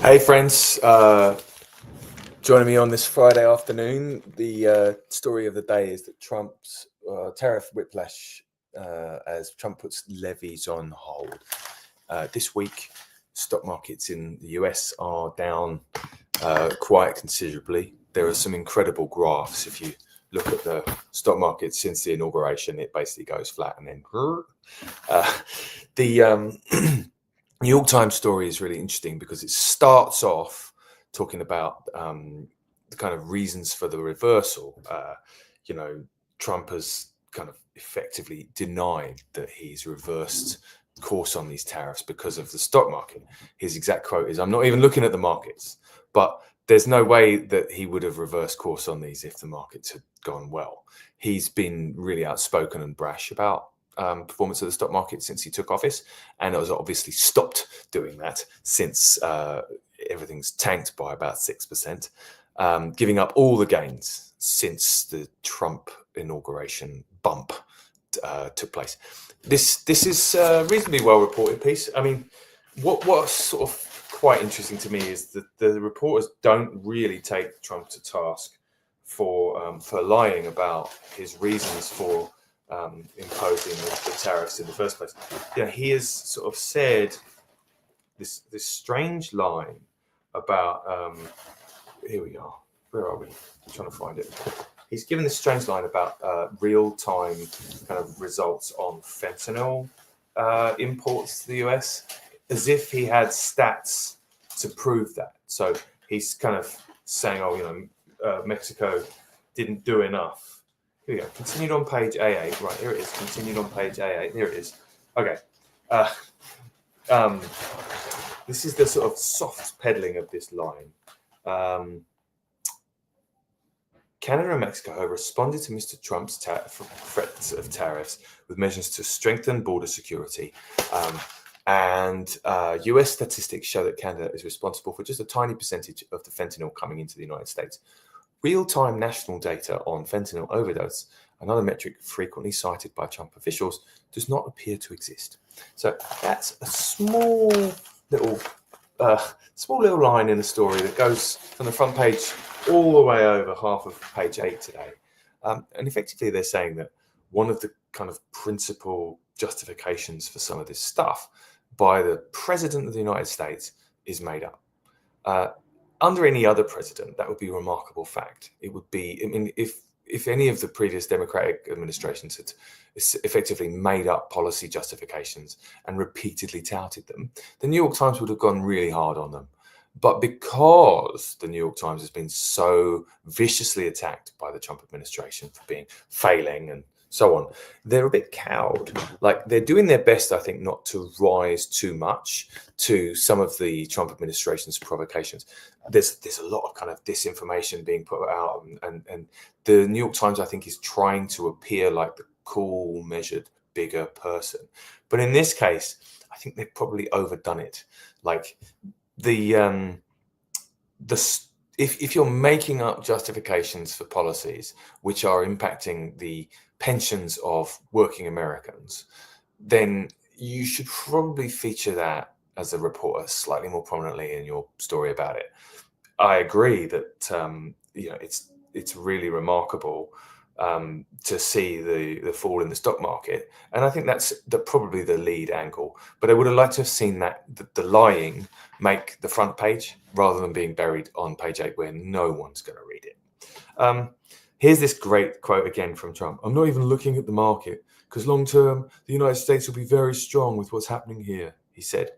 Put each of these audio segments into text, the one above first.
Hey friends, joining me on this Friday afternoon. The story of the day is that Trump's tariff whiplash as Trump puts levies on hold. This week, stock markets in the US are down quite considerably. There are some incredible graphs. If you look at the stock market since the inauguration, it basically goes flat and then the New York Times story is really interesting because it starts off talking about the kind of reasons for the reversal. Trump has kind of effectively denied that he's reversed course on these tariffs because of the stock market. His exact quote is, "I'm not even looking at the markets," but there's no way that he would have reversed course on these if the markets had gone well. He's been really outspoken and brash about performance of the stock market since he took office, and it has obviously stopped doing that since everything's tanked by about 6%, giving up all the gains since the Trump inauguration bump took place. This is a reasonably well reported piece. I mean, what's sort of quite interesting to me is that the reporters don't really take Trump to task for lying about his reasons for imposing the tariffs in the first place. He has sort of said this strange line about here we are. Where are we? I'm trying to find it. He's given this strange line about real-time kind of results on fentanyl imports to the US, as if he had stats to prove that. So he's kind of saying, Mexico didn't do enough. Here we go. Continued on page A8. Right, here it is. Continued on page A8. Here it is. Okay. This is the sort of soft peddling of this line. Canada and Mexico have responded to Mr. Trump's threats of tariffs with measures to strengthen border security. And US statistics show that Canada is responsible for just a tiny percentage of the fentanyl coming into the United States. Real-time national data on fentanyl overdose, another metric frequently cited by Trump officials, does not appear to exist. So that's a small little line in the story that goes from the front page all the way over half of page 8 today. And effectively, they're saying that one of the kind of principal justifications for some of this stuff by the president of the United States is made up. Under any other president, that would be a remarkable fact. It would be, I mean, if any of the previous Democratic administrations had effectively made up policy justifications and repeatedly touted them, the New York Times would have gone really hard on them. But because the New York Times has been so viciously attacked by the Trump administration for failing and so on, they're a bit cowed. Like, they're doing their best, I think, not to rise too much to some of the Trump administration's provocations. There's a lot of kind of disinformation being put out, and the New York Times, I think, is trying to appear like the cool, measured, bigger person. But in this case, I think they've probably overdone it. Like, if you're making up justifications for policies which are impacting the pensions of working Americans, then you should probably feature that as a reporter slightly more prominently in your story about it. I agree that it's really remarkable to see the fall in the stock market, and I think that's probably the lead angle. But I would have liked to have seen that the lying make the front page rather than being buried on page 8 where no one's going to read it. Here's this great quote again from Trump. "I'm not even looking at the market because long term, the United States will be very strong with what's happening here," he said.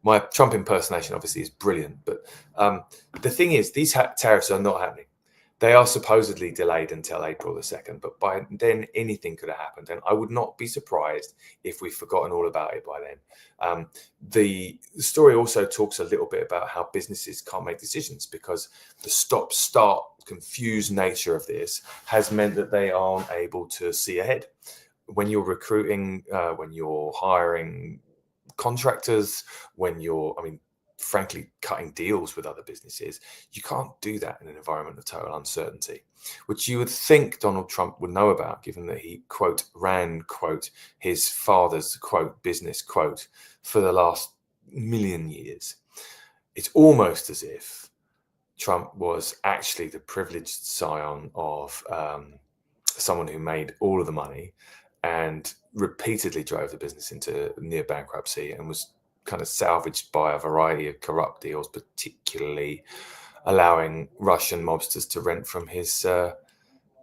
My Trump impersonation obviously is brilliant, but the thing is, these tariffs are not happening. They are supposedly delayed until April the 2nd, but by then anything could have happened. And I would not be surprised if we've forgotten all about it by then. The story also talks a little bit about how businesses can't make decisions because the stop-start confused nature of this has meant that they aren't able to see ahead. When you're recruiting, when you're hiring contractors, frankly, cutting deals with other businesses, you can't do that in an environment of total uncertainty, which you would think Donald Trump would know about, given that he, quote, ran, quote, his father's, quote, business, quote, for the last million years. it's almost as if Trump was actually the privileged scion of someone who made all of the money and repeatedly drove the business into near bankruptcy and was kind of salvaged by a variety of corrupt deals, particularly allowing Russian mobsters to rent from his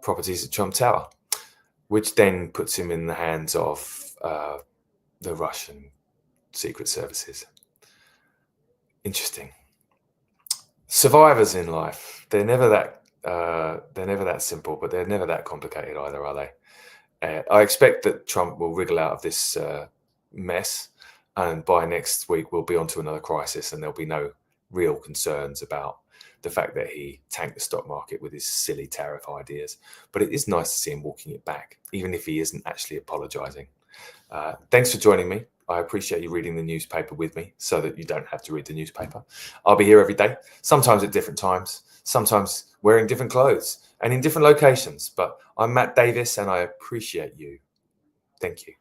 properties at Trump Tower, which then puts him in the hands of the Russian secret services. Interesting. Survivors in life, they're never that simple, but they're never that complicated either, are they? I expect that Trump will wriggle out of this mess, and by next week we'll be onto another crisis, and there'll be no real concerns about the fact that he tanked the stock market with his silly tariff ideas. But it is nice to see him walking it back, even if he isn't actually apologizing. Thanks for joining me. I appreciate you reading the newspaper with me so that you don't have to read the newspaper. I'll be here every day, sometimes at different times, sometimes wearing different clothes and in different locations. But I'm Matt Davis, and I appreciate you. Thank you.